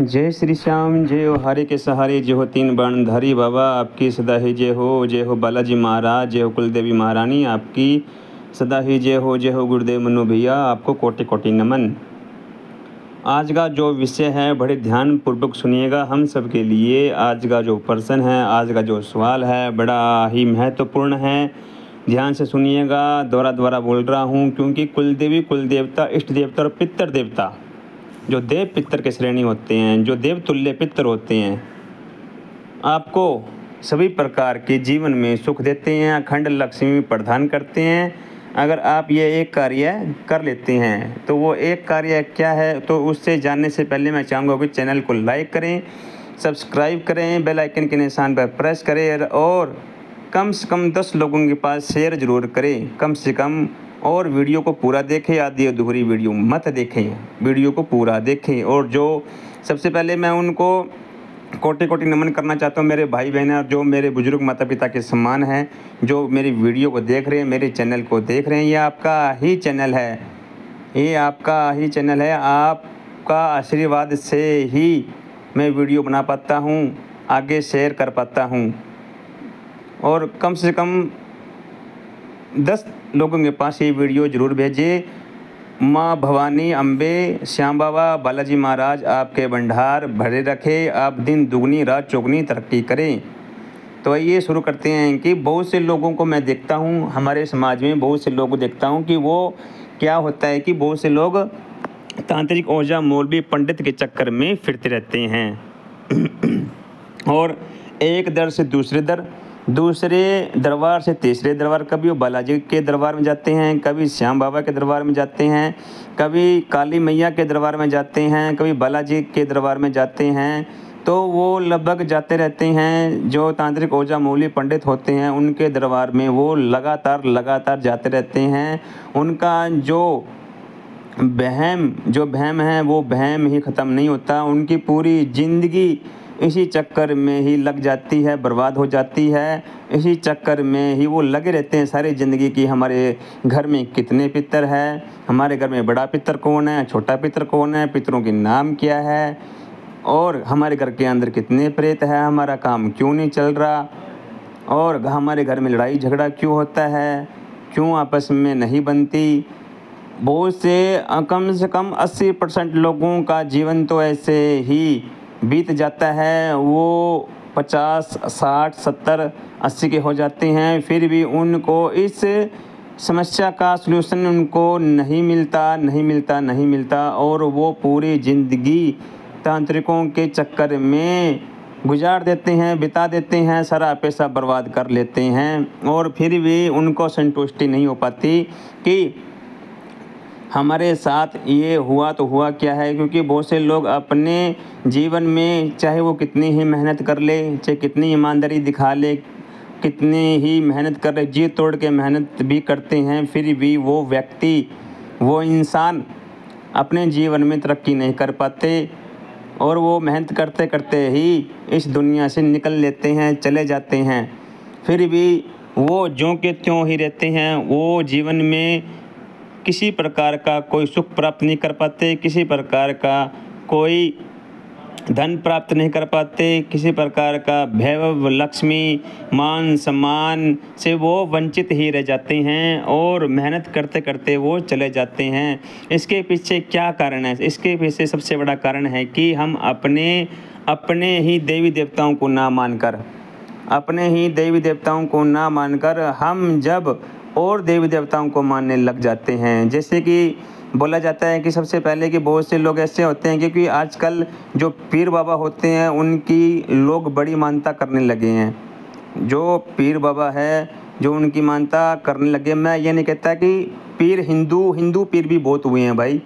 जय श्री श्याम, जय हो हरे के सहारे, जय हो तीन बाणधारी बाबा, आपकी सदा ही जय हो। जय हो बालाजी महाराज, जय हो कुलदेवी महारानी, आपकी सदा ही जय हो। जय हो गुरुदेव मनु भैया, आपको कोटि कोटि नमन। आज का जो विषय है बड़े ध्यान पूर्वक सुनिएगा हम सब के लिए। आज का जो प्रश्न है, आज का जो सवाल है बड़ा ही महत्वपूर्ण है। ध्यान से सुनिएगा, दोबारा बोल रहा हूँ क्योंकि कुलदेवी, कुलदेवता, इष्ट देवता और पितर देवता, जो देव पितर के श्रेणी होते हैं, जो देव तुल्य पितर होते हैं, आपको सभी प्रकार के जीवन में सुख देते हैं, अखंड लक्ष्मी प्रदान करते हैं। अगर आप ये एक कार्य कर लेते हैं तो वो एक कार्य क्या है, तो उससे जानने से पहले मैं चाहूँगा कि चैनल को लाइक करें, सब्सक्राइब करें, बेल आइकन के निशान पर प्रेस करें और कम से कम 10 लोगों के पास शेयर ज़रूर करें, कम से कम। और वीडियो को पूरा देखें, आधी अधूरी वीडियो मत देखें, वीडियो को पूरा देखें। और जो सबसे पहले मैं उनको कोटि कोटि नमन करना चाहता हूँ, मेरे भाई बहन और जो मेरे बुजुर्ग माता पिता के समान हैं, जो मेरी वीडियो को देख रहे हैं, मेरे चैनल को देख रहे हैं। ये आपका ही चैनल है, ये आपका ही चैनल है। आपका आशीर्वाद से ही मैं वीडियो बना पाता हूँ, आगे शेयर कर पाता हूँ। और कम से कम 10 लोगों के पास ये वीडियो ज़रूर भेजें। माँ भवानी, अम्बे, श्याम बाबा, बालाजी महाराज आपके भंडार भरे रखे, आप दिन दुगनी रात चौगनी तरक्की करें। तो आइए शुरू करते हैं कि बहुत से लोगों को मैं देखता हूँ, हमारे समाज में बहुत से लोगों को देखता हूँ कि वो क्या होता है कि बहुत से लोग तांत्रिक, ओझा, मौलवी, पंडित के चक्कर में फिरते रहते हैं और एक दर से दूसरे दर, दूसरे दरबार से तीसरे दरबार, कभी वो बालाजी के दरबार में जाते हैं, कभी श्याम बाबा के दरबार में जाते हैं, कभी काली मैया के दरबार में जाते हैं, कभी बालाजी के दरबार में जाते हैं। तो वो लगभग जाते रहते हैं। जो तांत्रिक, ओझा, मौलवी, पंडित होते हैं उनके दरबार में वो लगातार जाते रहते हैं। उनका जो वहम है वो वहम ही ख़त्म नहीं होता। उनकी पूरी ज़िंदगी इसी चक्कर में ही लग जाती है, बर्बाद हो जाती है। इसी चक्कर में ही वो लगे रहते हैं सारी ज़िंदगी की हमारे घर में कितने पितर हैं, हमारे घर में बड़ा पितर कौन है, छोटा पितर कौन है, पितरों के नाम क्या है, और हमारे घर के अंदर कितने प्रेत है, हमारा काम क्यों नहीं चल रहा, और हमारे घर में लड़ाई झगड़ा क्यों होता है, क्यों आपस में नहीं बनती। बहुत से कम से कम 80% लोगों का जीवन तो ऐसे ही बीत जाता है। वो 50, 60, 70, 80 के हो जाते हैं, फिर भी उनको इस समस्या का सलूशन उनको नहीं मिलता और वो पूरी ज़िंदगी तांत्रिकों के चक्कर में गुजार देते हैं, बिता देते हैं, सारा पैसा बर्बाद कर लेते हैं। और फिर भी उनको संतुष्टि नहीं हो पाती कि हमारे साथ ये हुआ तो हुआ क्या है। क्योंकि बहुत से लोग अपने जीवन में चाहे वो कितनी ही मेहनत कर ले, चाहे कितनी ईमानदारी दिखा ले, कितनी ही मेहनत कर ले, जी तोड़ के मेहनत भी करते हैं, फिर भी वो व्यक्ति, वो इंसान अपने जीवन में तरक्की नहीं कर पाते और वो मेहनत करते करते ही इस दुनिया से निकल लेते हैं, चले जाते हैं। फिर भी वो ज्यों के त्यों ही रहते हैं। वो जीवन में किसी प्रकार का कोई सुख प्राप्त नहीं कर पाते, किसी प्रकार का कोई धन प्राप्त नहीं कर पाते, किसी प्रकार का वैभव, लक्ष्मी, मान सम्मान से वो वंचित ही रह जाते हैं और मेहनत करते करते वो चले जाते हैं। इसके पीछे क्या कारण है? इसके पीछे सबसे बड़ा कारण है कि हम अपने ही देवी देवताओं को ना मानकर हम जब और देवी देवताओं को मानने लग जाते हैं। जैसे कि बोला जाता है कि सबसे पहले कि बहुत से लोग ऐसे होते हैं क्योंकि आजकल जो पीर बाबा होते हैं उनकी लोग बड़ी मानता करने लगे हैं। जो पीर बाबा है जो उनकी मानता करने लगे, मैं ये नहीं कहता कि पीर हिंदू पीर भी बहुत हुए हैं भाई,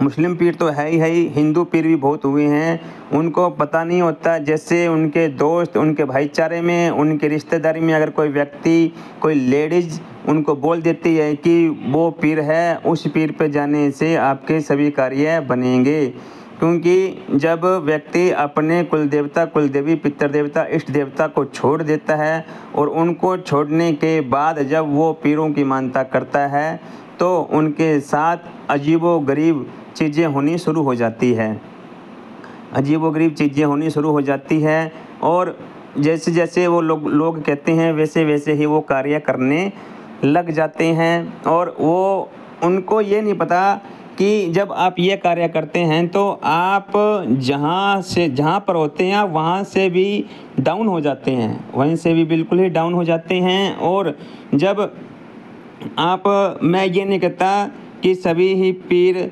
मुस्लिम पीर तो है ही, हिंदू पीर भी बहुत हुए हैं। उनको पता नहीं होता, जैसे उनके दोस्त, उनके भाईचारे में, उनके रिश्तेदारी में अगर कोई व्यक्ति, कोई लेडीज़ उनको बोल देती है कि वो पीर है, उस पीर पे जाने से आपके सभी कार्य बनेंगे। क्योंकि जब व्यक्ति अपने कुल देवता, कुल देवी, पितर देवता, इष्ट देवता को छोड़ देता है और उनको छोड़ने के बाद जब वो पीरों की मानता करता है तो उनके साथ अजीबो गरीब चीज़ें होनी शुरू हो जाती है। अजीबोगरीब चीज़ें होनी शुरू हो जाती है और जैसे जैसे वो लोग कहते हैं वैसे वैसे ही वो कार्य करने लग जाते हैं। और वो उनको ये नहीं पता कि जब आप ये कार्य करते हैं तो आप जहाँ पर होते हैं आप वहाँ से भी डाउन हो जाते हैं, वहीं से भी बिल्कुल ही डाउन हो जाते हैं। और जब मैं ये नहीं कहता कि सभी ही पीर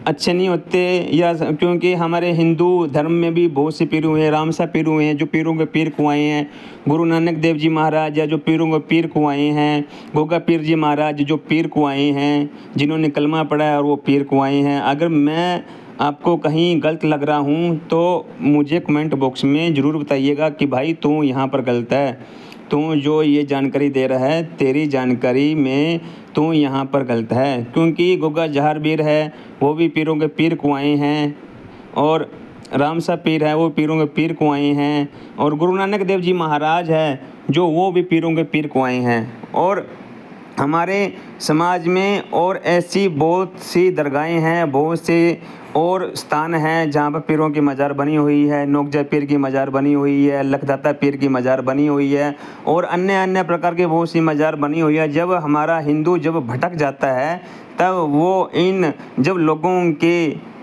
अच्छे नहीं होते, या क्योंकि हमारे हिंदू धर्म में भी बहुत से पीर हुए हैं, रामसा पीर हुए हैं जो पीरों के पीर कुआए हैं, गुरु नानक देव जी महाराज या जो पीरों के पीर कुआए हैं, गोगा पीर जी महाराज जो पीर कुआए हैं, जिन्होंने कलमा पढ़ा है और वो पीर कुआए हैं। अगर मैं आपको कहीं गलत लग रहा हूँ तो मुझे कमेंट बॉक्स में ज़रूर बताइएगा कि भाई तू यहाँ पर गलत है, तू जो ये जानकारी दे रहा है तेरी जानकारी में तू यहाँ पर गलत है। क्योंकि गोगा जहार पीर है वो भी पीरों के पीर कुआए हैं और रामसा पीर है वो पीरों के पीर कुआए हैं और गुरु नानक देव जी महाराज है जो वो भी पीरों के पीर कुआए हैं। और हमारे समाज में और ऐसी बहुत सी दरगाहें हैं, बहुत से और स्थान हैं जहाँ पर पीरों की मज़ार बनी हुई है, नोकजा पीर की मज़ार बनी हुई है, लखदाता पीर की मज़ार बनी हुई है और अन्य अन्य प्रकार के बहुत सी मज़ार बनी हुई है। जब हमारा हिंदू जब भटक जाता है तब वो जब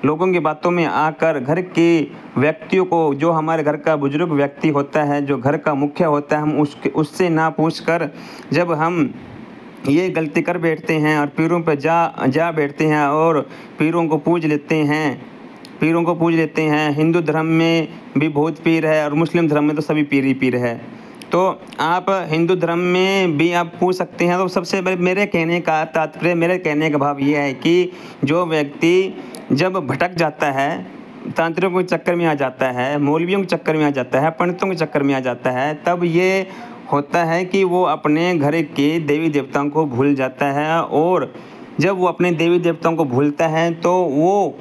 लोगों की बातों में आकर घर के व्यक्तियों को, जो हमारे घर का बुजुर्ग व्यक्ति होता है, जो घर का मुखिया होता है, हम उससे ना पूछकर जब हम ये गलती कर बैठते हैं और पीरों पर जा बैठते हैं और पीरों को पूज लेते हैं। हिंदू धर्म में भी बहुत पीर है और मुस्लिम धर्म में तो सभी पीर ही पीर है। तो आप हिंदू धर्म में भी आप पूछ सकते हैं। तो सबसे मेरे कहने का तात्पर्य, मेरे कहने का भाव ये है कि जो व्यक्ति जब भटक जाता है, तांत्रिकों के चक्कर में आ जाता है, मौलवियों के चक्कर में आ जाता है, पंडितों के चक्कर में आ जाता है, तब ये होता है कि वो अपने घर के देवी देवताओं को भूल जाता है। और जब वो अपने देवी देवताओं को भूलता है तो वो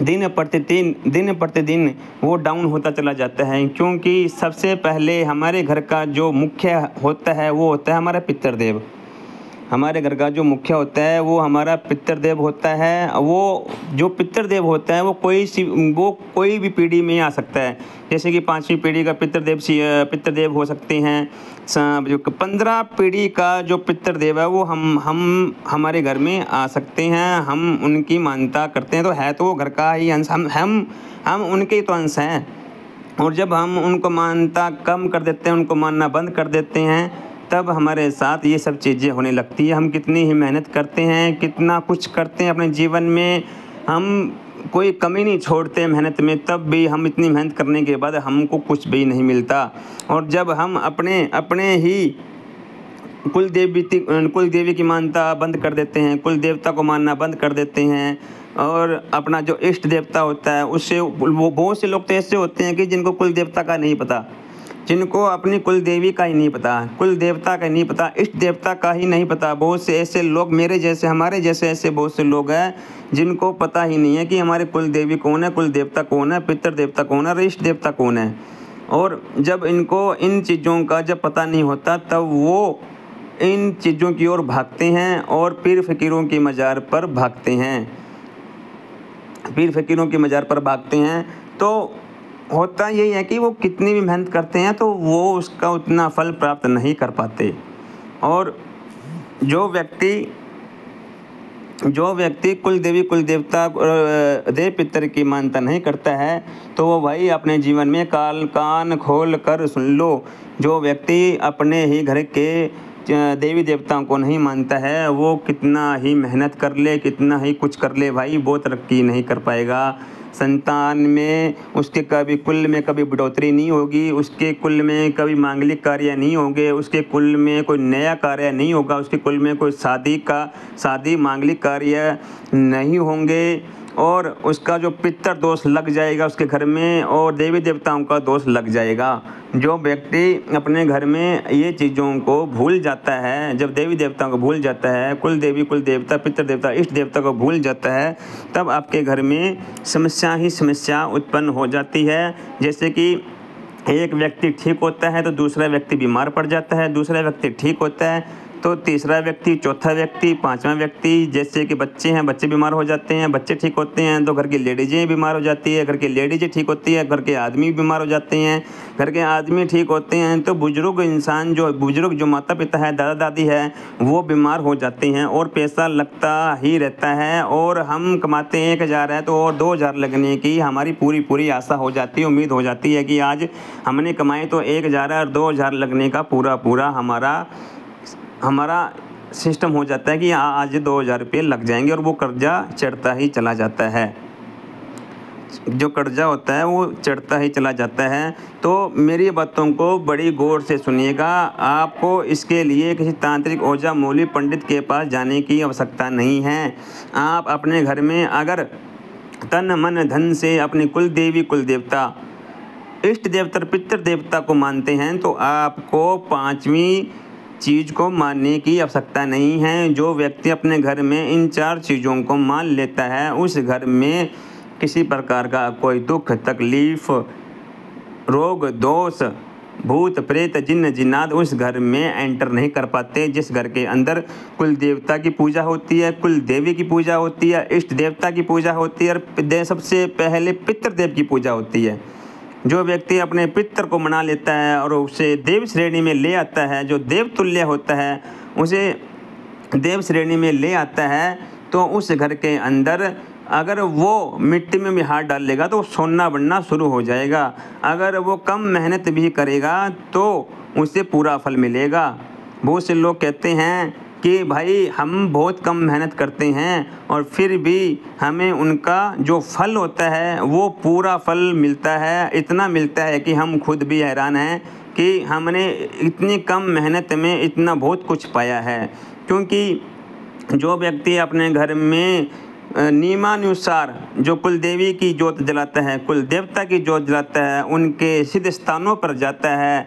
दिन प्रतिदिन वो डाउन होता चला जाता है। क्योंकि सबसे पहले हमारे घर का जो मुखिया होता है वो होता है हमारा पितृदेव। हमारे घर का जो मुखिया होता है वो हमारा पितृदेव होता है। वो जो पितृदेव होता है वो कोई भी पीढ़ी में आ सकता है। जैसे कि 5वीं पीढ़ी का पितृदेव हो सकते हैं। 15 पीढ़ी का जो पितृदेव है वो हम हमारे घर में आ सकते हैं। हम उनकी मान्यता करते हैं, तो है तो वो घर का ही अंश, हम उनके ही तो अंश हैं। और जब हम उनको मान्यता कम कर देते हैं, उनको मानना बंद कर देते हैं, तब हमारे साथ ये सब चीज़ें होने लगती है। हम कितनी ही मेहनत करते हैं, कितना कुछ करते हैं अपने जीवन में, हम कोई कमी नहीं छोड़ते मेहनत में, तब भी हम इतनी मेहनत करने के बाद हमको कुछ भी नहीं मिलता। और जब हम अपने ही कुल देवी की मान्यता बंद कर देते हैं, कुल देवता को मानना बंद कर देते हैं और अपना जो इष्ट देवता होता है उससे, वो बहुत से लोग तो ऐसे होते हैं कि जिनको कुल देवता का नहीं पता, जिनको अपनी कुल देवी का ही नहीं पता, कुल देवता का नहीं पता, इष्ट देवता का ही नहीं पता। बहुत से ऐसे लोग मेरे जैसे, हमारे जैसे ऐसे बहुत से लोग हैं जिनको पता ही नहीं है कि हमारे कुल देवी कौन है, कुल देवता कौन है, पितृ देवता कौन है और इष्ट देवता कौन है। और जब इनको इन चीज़ों का जब पता नहीं होता तब वो इन चीज़ों की ओर भागते हैं और पीर फ़कीरों की मज़ार पर भागते हैं। तो होता यही है कि वो कितनी भी मेहनत करते हैं तो वो उसका उतना फल प्राप्त नहीं कर पाते। और जो व्यक्ति कुल देवी कुल देवता देव पितर की मान्यता नहीं करता है तो वो भाई अपने जीवन में कान खोल कर सुन लो, जो व्यक्ति अपने ही घर के देवी देवताओं को नहीं मानता है वो कितना ही मेहनत कर ले, कितना ही कुछ कर ले भाई, वो तरक्की नहीं कर पाएगा। संतान में उसके कभी कुल में कभी बढ़ोतरी नहीं होगी, उसके कुल में कभी मांगलिक कार्य नहीं होंगे, उसके कुल में कोई नया कार्य नहीं होगा, उसके कुल में कोई शादी मांगलिक कार्य नहीं होंगे और उसका जो पितर दोष लग जाएगा उसके घर में और देवी देवताओं का दोष लग जाएगा। जो व्यक्ति अपने घर में ये चीज़ों को भूल जाता है, जब देवी देवताओं को भूल जाता है, कुल देवी कुल देवता पितर देवता इष्ट देवता को भूल जाता है, तब आपके घर में समस्या उत्पन्न हो जाती है। जैसे कि एक व्यक्ति ठीक होता है तो दूसरा व्यक्ति बीमार पड़ जाता है, दूसरा व्यक्ति ठीक होता है तो तीसरा व्यक्ति, चौथा व्यक्ति, पांचवा व्यक्ति, जैसे कि बच्चे हैं, बच्चे बीमार हो जाते हैं, बच्चे ठीक होते हैं तो घर की लेडीजें बीमार हो जाती है, घर की लेडीजें ठीक होती है, घर के आदमी बीमार हो जाते हैं, घर के आदमी ठीक होते हैं तो बुजुर्ग इंसान जो माता पिता है, दादा दादी है, वो बीमार हो जाते हैं और पैसा लगता ही रहता है। और हम कमाते हैं 1,000 है तो और 2,000 लगने की हमारी पूरी आशा हो जाती है, उम्मीद हो जाती है कि आज हमने कमाए तो 1,000 है और 2,000 लगने का पूरा हमारा सिस्टम हो जाता है कि आज 2,000 रुपये लग जाएंगे और वो कर्जा चढ़ता ही चला जाता है। जो कर्जा होता है वो चढ़ता ही चला जाता है। तो मेरी बातों को बड़ी गौर से सुनिएगा। आपको इसके लिए किसी तांत्रिक ओझा मौलवी पंडित के पास जाने की आवश्यकता नहीं है। आप अपने घर में अगर तन मन धन से अपनी कुल देवी कुल देवता इष्ट देवता पितृ देवता को मानते हैं तो आपको 5वीं चीज़ को मानने की आवश्यकता नहीं है। जो व्यक्ति अपने घर में इन 4 चीज़ों को मान लेता है उस घर में किसी प्रकार का कोई दुख तकलीफ रोग दोष भूत प्रेत जिन्न जिन्नात उस घर में एंटर नहीं कर पाते। जिस घर के अंदर कुल देवता की पूजा होती है, कुल देवी की पूजा होती है, इष्ट देवता की पूजा होती है और सबसे पहले पितृदेव की पूजा होती है। जो व्यक्ति अपने पितर को मना लेता है और उसे देव श्रेणी में ले आता है, जो देव तुल्य होता है उसे देव श्रेणी में ले आता है तो उस घर के अंदर अगर वो मिट्टी में भी हाथ डाल लेगा तो सोना बनना शुरू हो जाएगा। अगर वो कम मेहनत भी करेगा तो उसे पूरा फल मिलेगा। बहुत से लोग कहते हैं कि भाई हम बहुत कम मेहनत करते हैं और फिर भी हमें उनका जो फल होता है वो पूरा फल मिलता है। इतना मिलता है कि हम खुद भी हैरान हैं कि हमने इतनी कम मेहनत में इतना बहुत कुछ पाया है। क्योंकि जो व्यक्ति अपने घर में नियमानुसार जो कुल देवी की जोत जलाता है, कुल देवता की जोत जलाता है, उनके सिद्ध स्थानों पर जाता है,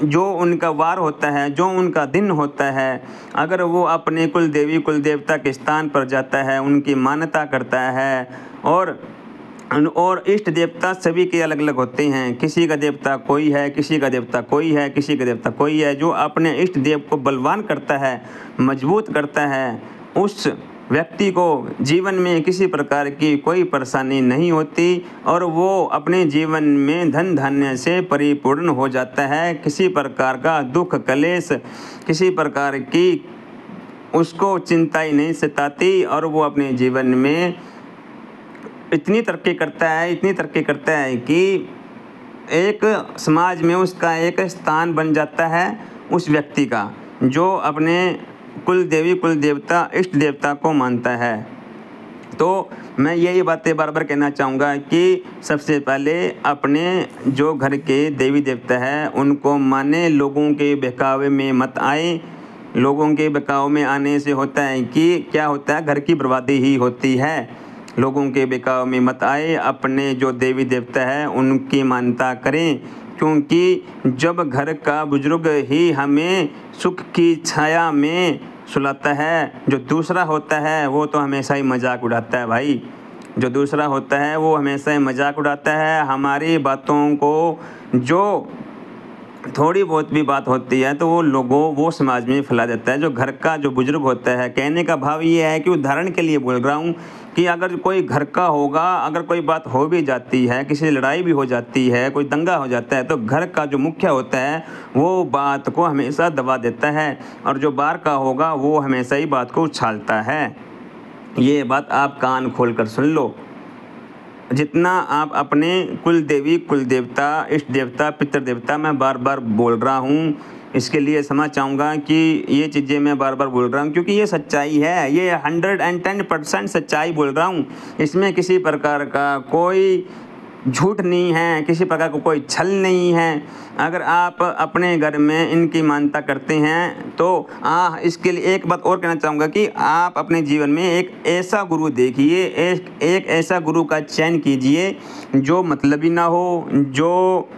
जो उनका वार होता है, जो उनका दिन होता है, अगर वो अपने कुल देवी कुल देवता के स्थान पर जाता है, उनकी मान्यता करता है और इष्ट देवता सभी के अलग अलग होते हैं। किसी का देवता कोई है, किसी का देवता कोई है, किसी का देवता कोई है। जो अपने इष्ट देव को बलवान करता है, मजबूत करता है, उस व्यक्ति को जीवन में किसी प्रकार की कोई परेशानी नहीं होती और वो अपने जीवन में धन धान्य से परिपूर्ण हो जाता है। किसी प्रकार का दुख कलेश, किसी प्रकार की उसको चिंता ही नहीं सताती और वो अपने जीवन में इतनी तरक्की करता है कि एक समाज में उसका एक स्थान बन जाता है उस व्यक्ति का, जो अपने कुल देवी कुल देवता इष्ट देवता को मानता है। तो मैं यही बातें बार बार कहना चाहूँगा कि सबसे पहले अपने जो घर के देवी देवता है उनको माने, लोगों के बहकावे में मत आए। लोगों के बहकावे में आने से होता है कि क्या होता है, घर की बर्बादी ही होती है। लोगों के बहकावे में मत आए, अपने जो देवी देवता है उनकी मान्यता करें। क्योंकि जब घर का बुजुर्ग ही हमें सुख की छाया में सुलाता है, जो दूसरा होता है वो तो हमेशा ही मजाक उड़ाता है भाई। जो दूसरा होता है वो हमेशा ही मजाक उड़ाता है। हमारी बातों को जो थोड़ी बहुत भी बात होती है तो वो समाज में फैला देता है। जो घर का जो बुजुर्ग होता है, कहने का भाव ये है कि उदाहरण के लिए बोल रहा हूँ कि अगर कोई घर का होगा, अगर कोई बात हो भी जाती है, किसी लड़ाई भी हो जाती है, कोई दंगा हो जाता है, तो घर का जो मुखिया होता है वो बात को हमेशा दबा देता है और जो बाहर का होगा वो हमेशा ही बात को उछालता है। ये बात आप कान खोल कर सुन लो। जितना आप अपने कुल देवी कुल देवता इष्ट देवता पितृ देवता, मैं बार बार बोल रहा हूँ, इसके लिए समझ चाहूँगा कि ये चीज़ें मैं बार बार बोल रहा हूँ क्योंकि ये सच्चाई है। ये 110% सच्चाई बोल रहा हूँ। इसमें किसी प्रकार का कोई झूठ नहीं है, किसी प्रकार का कोई छल नहीं है। अगर आप अपने घर में इनकी मान्यता करते हैं तो इसके लिए एक बात और कहना चाहूँगा कि आप अपने जीवन में एक ऐसा गुरु देखिए, एक ऐसा गुरु का चयन कीजिए जो मतलबी ना हो, जो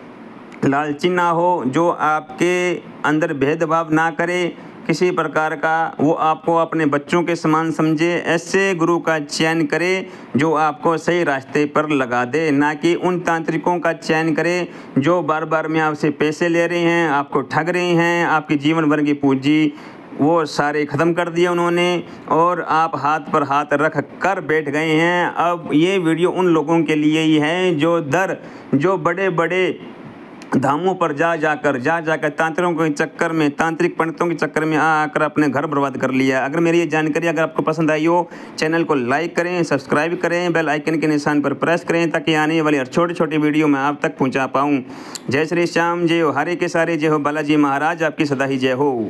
लालची ना हो, जो आपके अंदर भेदभाव ना करे, किसी प्रकार का वो आपको अपने बच्चों के समान समझे। ऐसे गुरु का चयन करे जो आपको सही रास्ते पर लगा दे, ना कि उन तांत्रिकों का चयन करे जो बार बार में आपसे पैसे ले रहे हैं, आपको ठग रहे हैं, आपकी जीवन भर की पूंजी वो सारे ख़त्म कर दिए उन्होंने और आप हाथ पर हाथ रख कर बैठ गए हैं। अब ये वीडियो उन लोगों के लिए ही है जो बड़े बड़े धामों पर जा जाकर तांत्रिकों के चक्कर में, तांत्रिक पंडितों के चक्कर में आकर अपने घर बर्बाद कर लिया। अगर मेरी ये जानकारी अगर आपको पसंद आई हो, चैनल को लाइक करें, सब्सक्राइब करें, बेल आइकन के निशान पर प्रेस करें ताकि आने वाली हर छोटी छोटी वीडियो मैं आप तक पहुंचा पाऊं। जय श्री श्याम, जय हो हरे के सारे, जय हो बालाजी महाराज, आपकी सदा ही जय हो।